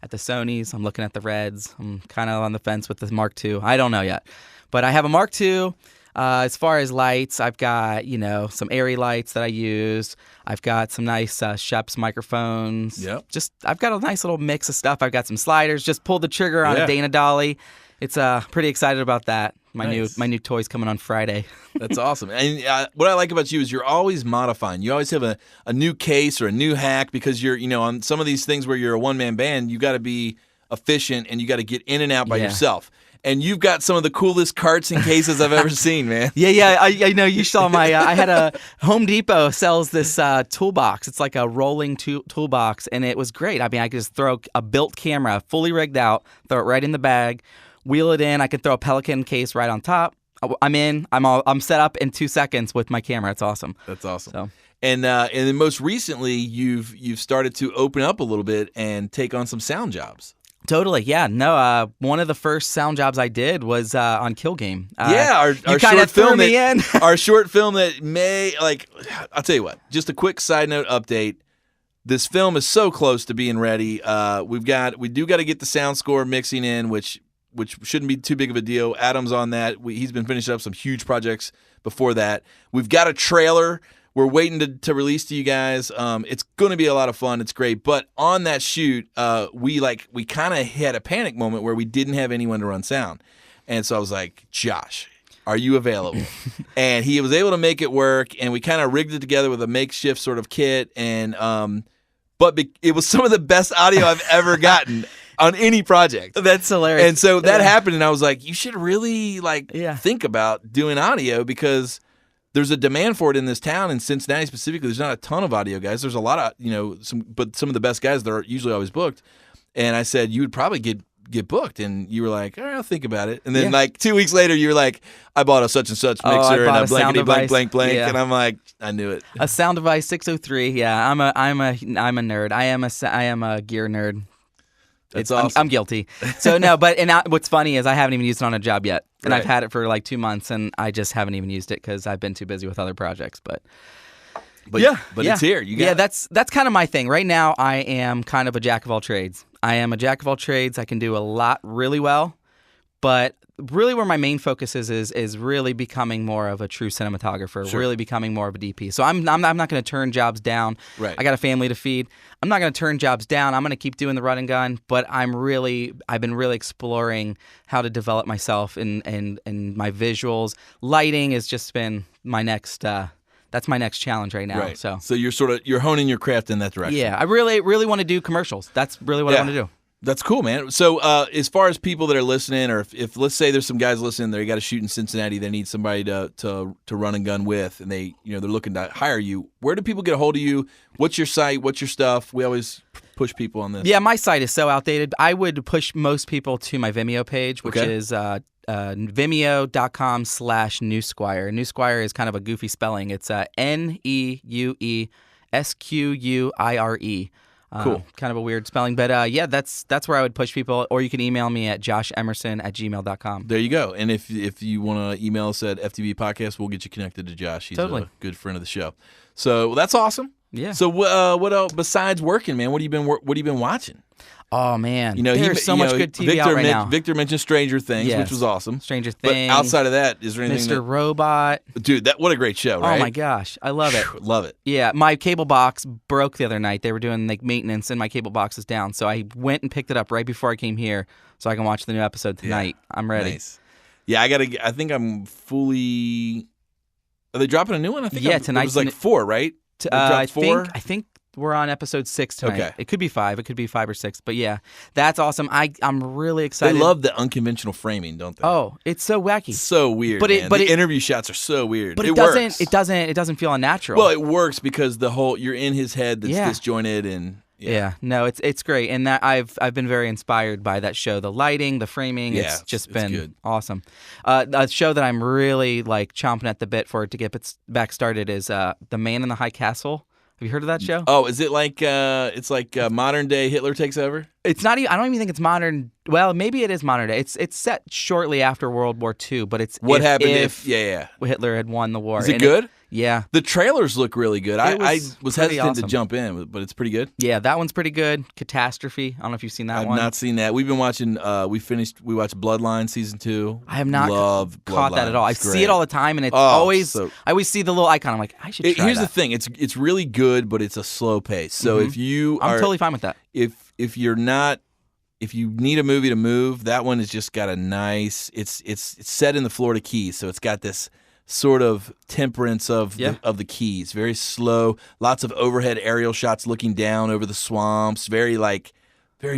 at the Sonys. I'm looking at the Reds. I'm kind of on the fence with the Mark II. I don't know yet, but I have a Mark II. As far as lights, I've got some Airy lights that I use. I've got some nice Sheps microphones. Yep. I've got a nice little mix of stuff. I've got some sliders. Just pulled the trigger on a Dana Dolly. It's pretty excited about that. My new toy's coming on Friday. That's awesome. And what I like about you is you're always modifying. You always have a new case or a new hack because you're on some of these things where you're a one-man band, you got to be efficient and you got to get in and out by yourself. And you've got some of the coolest carts and cases I've ever seen, man. Yeah. I know you saw my. I had a Home Depot sells this toolbox. It's like a rolling toolbox, and it was great. I mean, I could just throw a built camera, fully rigged out, throw it right in the bag, wheel it in. I could throw a Pelican case right on top. I'm in. I'm set up in 2 seconds with my camera. It's awesome. That's awesome. So. And then most recently, you've started to open up a little bit and take on some sound jobs. Totally, yeah. No, one of the first sound jobs I did was on Kill Game. Our short film our short film that I'll tell you what. Just a quick side note update. This film is so close to being ready. We do got to get the sound score mixing in, which shouldn't be too big of a deal. Adam's on that. He's been finishing up some huge projects before that. We've got a trailer. We're waiting to release to you guys. It's going to be a lot of fun. It's great. But on that shoot, we kind of had a panic moment where we didn't have anyone to run sound. And so I was like, Josh, are you available? And he was able to make it work. And we kind of rigged it together with a makeshift sort of kit. And but it was some of the best audio I've ever gotten on any project. That's hilarious. And so that happened. And I was like, you should really think about doing audio because there's a demand for it in this town. In Cincinnati specifically, there's not a ton of audio guys. There's a lot of, but some of the best guys that are usually always booked. And I said, you would probably get booked. And you were like, all right, I'll think about it. And then 2 weeks later, you were like, I bought a such and such mixer and a blankety blank. Yeah. And I'm like, I knew it. A sound device 603. Yeah, I'm a nerd. I am a gear nerd. That's awesome. I'm guilty. So no, what's funny is I haven't even used it on a job yet, and I've had it for 2 months, and I just haven't even used it because I've been too busy with other projects. But it's here. You got it. That's kind of my thing right now. I am kind of a jack of all trades. I can do a lot really well, but really where my main focus is really becoming more of a true cinematographer, really becoming more of a DP. So I'm not going to turn jobs down. Right. I got a family to feed. I'm not going to turn jobs down. I'm going to keep doing the run and gun, but I've been really exploring how to develop myself in my visuals. Lighting has just been my next that's my next challenge right now. Right. So you're honing your craft in that direction. Yeah, I really want to do commercials. That's really what I want to do. That's cool, man. So as far as people that are listening, or if let's say there's some guys listening, they got to shoot in Cincinnati, they need somebody to run and gun with, and they're looking to hire you. Where do people get a hold of you? What's your site? What's your stuff? We always push people on this. Yeah, my site is so outdated. I would push most people to my Vimeo page, which is vimeo.com/Newsquire. Newsquire is kind of a goofy spelling. It's NEUESQUIRE. Cool. Kind of a weird spelling, but that's where I would push people, or you can email me at joshemerson@gmail.com. There you go. And if you want to email us at FTB Podcast, we'll get you connected to Josh. He's a good friend of the show. So that's awesome. Yeah. So what else besides working, man? What have you been watching? Oh man, there's so much good TV out right now. Victor mentioned Stranger Things, which was awesome. Stranger Things. But outside of that, is there anything? Mr. Robot. Dude, what a great show, right? Oh my gosh, I love it. Love it. Yeah, my cable box broke the other night. They were doing maintenance, and my cable box is down. So I went and picked it up right before I came here, so I can watch the new episode tonight. I'm ready. Nice. Yeah, I think I'm fully. Are they dropping a new one? I think tonight. It was like 4, right? They dropped 4? I think we're on episode 6 tonight. Okay. It could be 5. It could be 5 or 6. But yeah, that's awesome. I'm really excited. They love the unconventional framing, don't they? Oh, it's so wacky. It's so weird, man. The interview shots are so weird. But it doesn't. Works. It doesn't feel unnatural. Well, it works because you're in his head that's disjointed and. Yeah, no, it's great, and that I've been very inspired by that show. The lighting, the framing, it's just been good. Awesome. A show that I'm really like chomping at the bit for it to get back started is The Man in the High Castle. Have you heard of that show? Oh, is it like it's like modern day Hitler takes over? It's not. I don't even think it's modern. Well, maybe it is modern day. It's set shortly after World War II, but it's what happened if Hitler had won the war. Is it good? Yeah. The trailers look really good. I was hesitant to awesome. jump in, but it's pretty good. Yeah, that one's pretty good. Catastrophe. I don't know if you've seen that one. I've not seen that. We've been watching. We watched Bloodline season 2. I have not caught that at all. I see it all the time, and it's I always see the little icon. I'm like, I should try Here's that. the thing. It's really good, but it's a slow pace. So if you I'm totally fine with that. If you're not. If you need a movie to move, that one has just got a nice. It's set in the Florida Keys, so it's got this sort of temperance of the Keys. Very slow, lots of overhead aerial shots looking down over the swamps. Very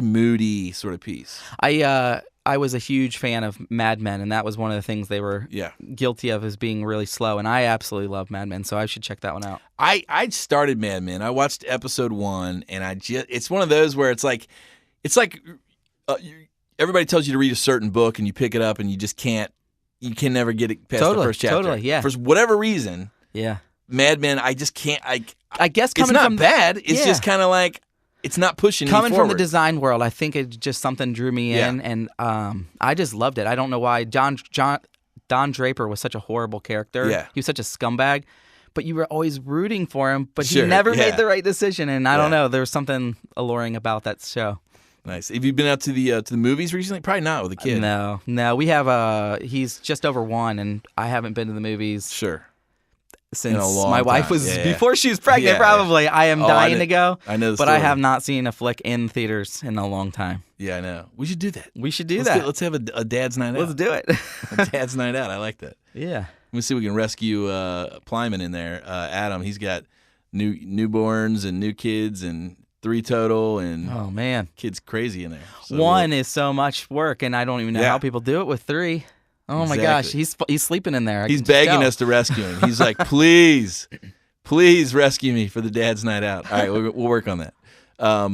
moody sort of piece. I was a huge fan of Mad Men, and that was one of the things they were guilty of, as being really slow. And I absolutely love Mad Men, so I should check that one out. I started Mad Men. I watched episode 1, and it's one of those where it's like. Everybody tells you to read a certain book, and you pick it up, and you just can't. You can never get it past the first chapter. Totally, yeah. For whatever reason, yeah. Mad Men, I just can't. I guess coming it's not from bad. It's just kind of like it's not pushing me forward. Coming from the design world, I think it just something drew me in, and I just loved it. I don't know why. Don Draper was such a horrible character. Yeah. He was such a scumbag. But you were always rooting for him, but he never made the right decision. And I don't know, there was something alluring about that show. Nice. Have you been out to the movies recently? Probably not with a kid. No. We have he's just over 1, and I haven't been to the movies. Sure. Since my wife was before she was pregnant. Probably I am dying to go. I know, but I have not seen a flick in theaters in a long time. Yeah, I know. We should do that. Let's have a dad's night out. Let's do it. A dad's night out. I like that. Yeah. Let me see if we can rescue Plyman in there. Adam, he's got newborns and new kids and 3 total, and oh man, kids crazy in there. So 1 is so much work, and I don't even know how people do it with 3. Oh my gosh, he's sleeping in there. He's begging us to rescue him. He's like, please rescue me for the dad's night out. All right, we'll work on that.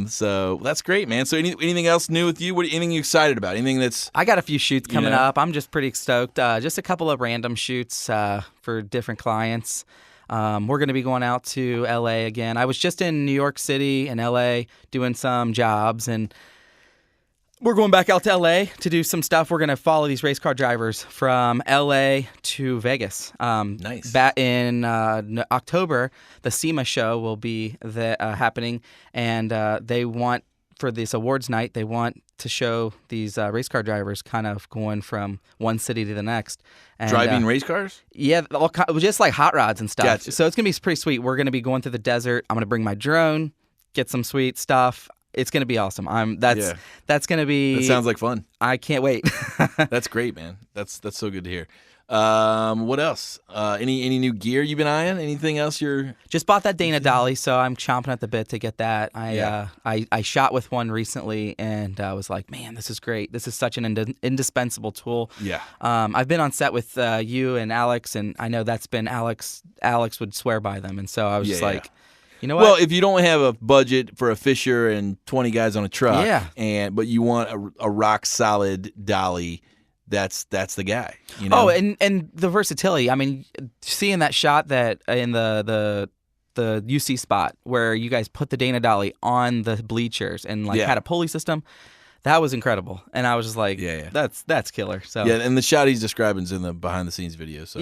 So that's great, man. So anything else new with you? Anything you excited about? Anything that's... I got a few shoots coming up. I'm just pretty stoked. Just a couple of random shoots for different clients. We're going to be going out to LA again. I was just in New York City and LA doing some jobs, and we're going back out to LA to do some stuff. We're going to follow these race car drivers from LA to Vegas. Nice. Back in October, the SEMA show will be happening, and they want, for this awards night, they want to show these race car drivers kind of going from one city to the next. And, driving race cars? Yeah, just like hot rods and stuff. Gotcha. So it's going to be pretty sweet. We're going to be going through the desert. I'm going to bring my drone, get some sweet stuff. It's going to be awesome. That's going to be... That sounds like fun. I can't wait. That's great, man. That's so good to hear. What else? Any new gear you've been eyeing? Anything else you're... Just bought that Dana Dolly, so I'm chomping at the bit to get that. I shot with one recently, and I was like, man, this is great. This is such an indispensable tool. Yeah. I've been on set with you and Alex, and I know that's been Alex would swear by them, and so I was just like... You know what? Well, if you don't have a budget for a Fisher and 20 guys on a truck, but you want a rock solid dolly, that's the guy. You know? Oh, and the versatility. I mean, seeing that shot that in the UC spot where you guys put the Dana Dolly on the bleachers and had a pulley system, that was incredible. And I was just like, that's killer. So and the shot he's describing is in the behind the scenes video. So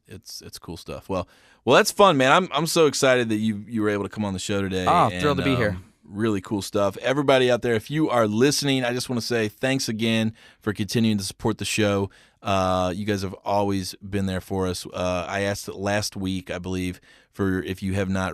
it's cool stuff. Well, that's fun, man. I'm so excited that you were able to come on the show today. Oh, thrilled to be here. Really cool stuff. Everybody out there, if you are listening, I just want to say thanks again for continuing to support the show. You guys have always been there for us. I asked last week, I believe, for if you have not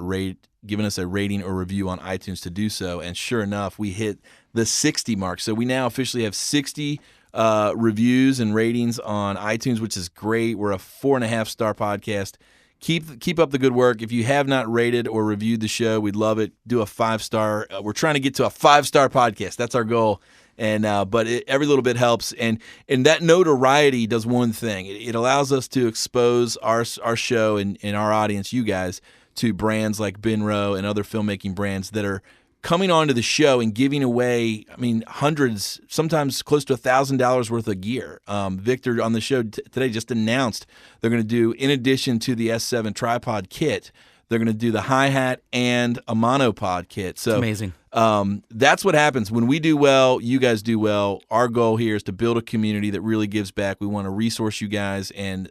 given us a rating or review on iTunes to do so, and sure enough, we hit the 60 mark. So we now officially have 60 reviews and ratings on iTunes, which is great. We're a 4.5-star podcast. Keep up the good work. If you have not rated or reviewed the show, we'd love it. Do a 5-star. We're trying to get to a 5-star podcast. That's our goal. And but every little bit helps. And that notoriety does one thing. It allows us to expose our show and our audience, you guys, to brands like Benro and other filmmaking brands that are coming onto the show and giving away, I mean, hundreds, sometimes close to $1,000 worth of gear. Victor on the show today just announced they're going to do, in addition to the S7 tripod kit, they're going to do the hi-hat and a monopod kit. So amazing. That's what happens. When we do well, you guys do well. Our goal here is to build a community that really gives back. We want to resource you guys, and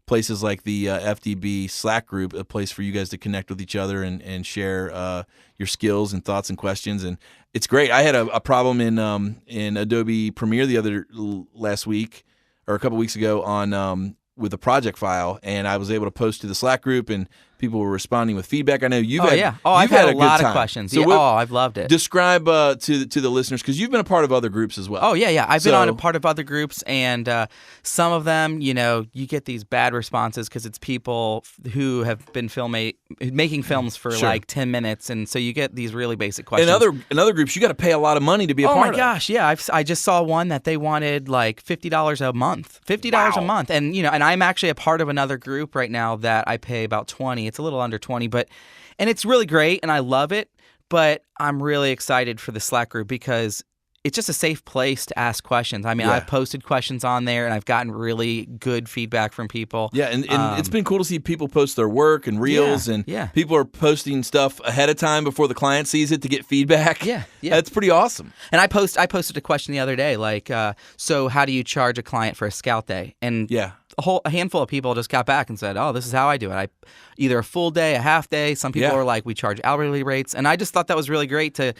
places like the FDB Slack group, a place for you guys to connect with each other and share your skills and thoughts and questions. And it's great. I had a problem in Adobe Premiere last week or a couple weeks ago on with a project file, and I was able to post to the Slack group, and people were responding with feedback. I know you've I've had a lot good of questions. So I've loved it. Describe to the listeners, because you've been a part of other groups as well. Oh yeah. I've been on a part of other groups, and some of them, you get these bad responses because it's people who have been making films for like 10 minutes, and so you get these really basic questions. In other groups, you got to pay a lot of money to be a part of. Oh my gosh, yeah. I just saw one that they wanted like $50 a month. $50 a month, and and I'm actually a part of another group right now that I pay about $20. It's a little under 20, and it's really great, and I love it. But I'm really excited for the Slack group because it's just a safe place to ask questions. I mean, I've posted questions on there, and I've gotten really good feedback from people. Yeah, and it's been cool to see people post their work and reels, and people are posting stuff ahead of time before the client sees it to get feedback. Yeah. That's pretty awesome. And I posted a question the other day, like, so how do you charge a client for a scout day? And a handful of people just got back and said, oh, this is how I do it. Either a full day, a half day. Some people are like, we charge hourly rates. And I just thought that was really great to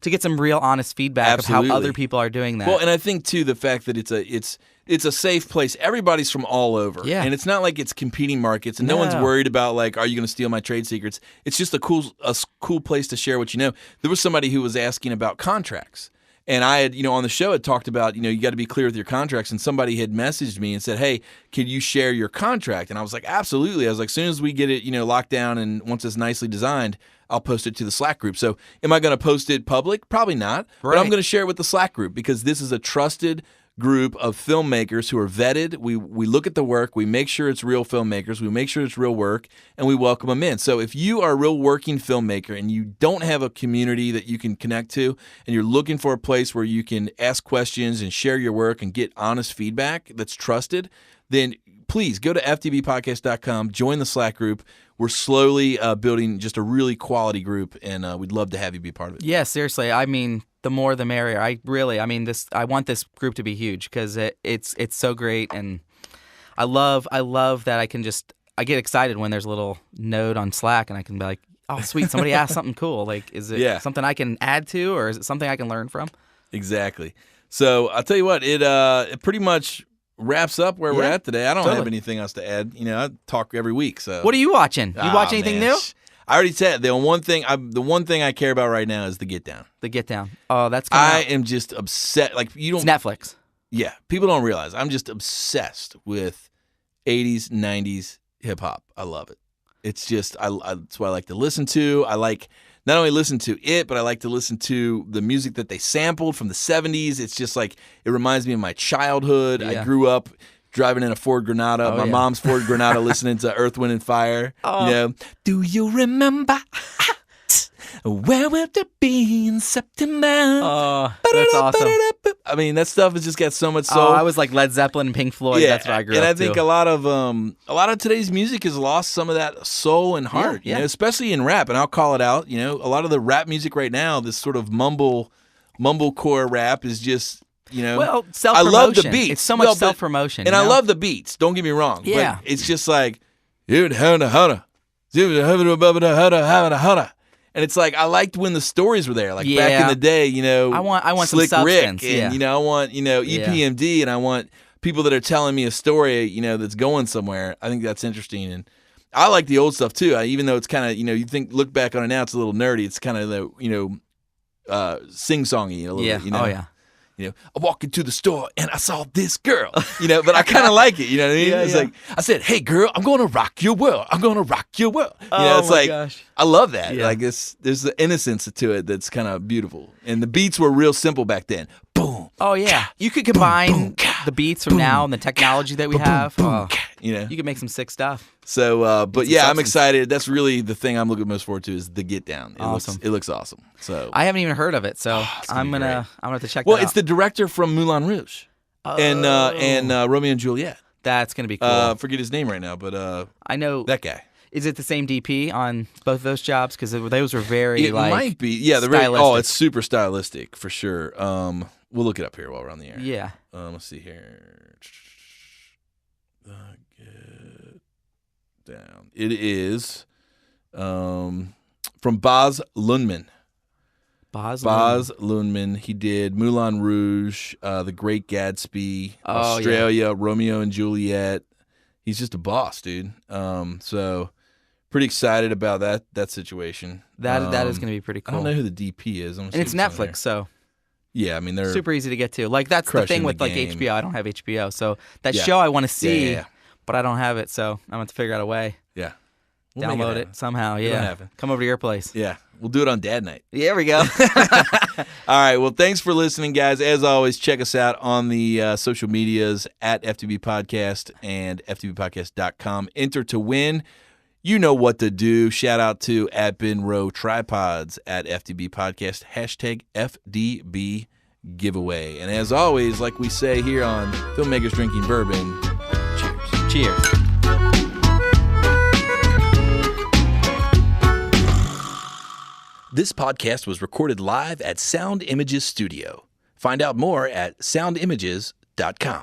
get some real honest feedback of how other people are doing that. Well, and I think too the fact that it's a safe place. Everybody's from all over. Yeah. And it's not like it's competing markets, and no one's worried about like, are you going to steal my trade secrets? It's just a cool place to share what you know. There was somebody who was asking about contracts. And I had, on the show had talked about, you got to be clear with your contracts. And somebody had messaged me and said, hey, can you share your contract? And I was like, absolutely. I was like, as soon as we get it, locked down, and once it's nicely designed, I'll post it to the Slack group. So am I going to post it public? Probably not. Right. But I'm going to share it with the Slack group, because this is a trusted group of filmmakers who are vetted. We look at the work, we make sure it's real filmmakers, we make sure it's real work, and we welcome them in. So if you are a real working filmmaker and you don't have a community that you can connect to, and you're looking for a place where you can ask questions and share your work and get honest feedback that's trusted, then please go to ftbpodcast.com, join the Slack group. We're slowly building just a really quality group, and we'd love to have you be part of it. Yeah, seriously. I mean, the more the merrier. I want this group to be huge, because it's so great, and I love that I get excited when there's a little node on Slack, and I can be like, oh sweet, somebody asked something cool. Like, is it something I can add to, or is it something I can learn from? Exactly. So I'll tell you what, it pretty much wraps up where we're at today. I don't have anything else to add. I talk every week. So what are you watching? You watch anything new? I already said the one thing I care about right now is the Get Down. The Get Down. Oh, that's I am just obsessed. Like, you don't. It's Netflix. Yeah, people don't realize I'm just obsessed with 80s, 90s hip hop. I love it. It's just it's what I like to listen to. I like not only listen to it, but I like to listen to the music that they sampled from the 70s. It's just like, it reminds me of my childhood. Yeah. I grew up driving in a Ford Granada, my mom's Ford Granada, listening to Earth, Wind, and Fire. Do you remember? Where will it be in September? Oh, that's awesome. I mean, that stuff has just got so much soul. I was like Led Zeppelin and Pink Floyd. Yeah, that's what I grew up to. And I think a lot of today's music has lost some of that soul and heart, you know, especially in rap. And I'll call it out. A lot of the rap music right now, this sort of mumblecore rap is just, well, self-promotion. I love the beats. It's so much self-promotion. And I love the beats. Don't get me wrong. Yeah. But it's just like, and it's like, I liked when the stories were there. Like back in the day, I want Slick some Rick, substance. and I want, EPMD, and I want people that are telling me a story, that's going somewhere. I think that's interesting, and I like the old stuff too. Even though it's kind of, you look back on it now, it's a little nerdy. It's kind of the, sing-songy a little bit. Oh yeah. You know, I walked into the store and I saw this girl, you know, but I kind of like it. You know what I mean? It's like, I said, hey, girl, I'm going to rock your world. I'm going to rock your world. You know, it's like, gosh. I love that. Yeah. Like, there's the innocence to it that's kind of beautiful. And the beats were real simple back then. Boom. Oh, yeah. You could combine the beats from now and the technology that we have. You know? You could make some sick stuff. So, but yeah, I'm substance. excited. That's really the thing I'm looking most forward to is the Get Down. Awesome. It looks awesome. So I haven't even heard of it, so I'm be gonna have to check. Well, that it's out. the director from Moulin Rouge and Romeo and Juliet. That's gonna be cool. Forget his name right now, but I know that guy. Is it the same DP on both of those jobs? Because those were very It like might be. Yeah, they're stylistic. it's super stylistic for sure. We'll look it up here while we're on the air. Yeah. Let's see here. Get Down. It is from Baz Luhrmann. Baz Luhrmann. He did Moulin Rouge, The Great Gatsby, Australia, Romeo and Juliet. He's just a boss, dude. So pretty excited about that situation. That is going to be pretty I cool. don't know who the DP is. And it's Netflix, so yeah, I mean they're super easy to get to. Like that's the crushing thing with the like game. HBO. I don't have HBO, so that show I want to see, Yeah. but I don't have it. So I'm gonna have to figure out a way. Yeah. We'll make Download happen. it somehow. It'll Yeah. happen. Come over to your place. Yeah. We'll do it on Dad Night. Yeah, there we go. All right. Well, thanks for listening, guys. As always, check us out on the social medias at FTB Podcast and FTBpodcast.com. Enter to win. You know what to do. Shout out to at Benro Tripods at FTB Podcast. #FDB giveaway. And as always, like we say here on Filmmakers Drinking Bourbon, cheers. Cheers. This podcast was recorded live at Sound Images Studio. Find out more at soundimages.com.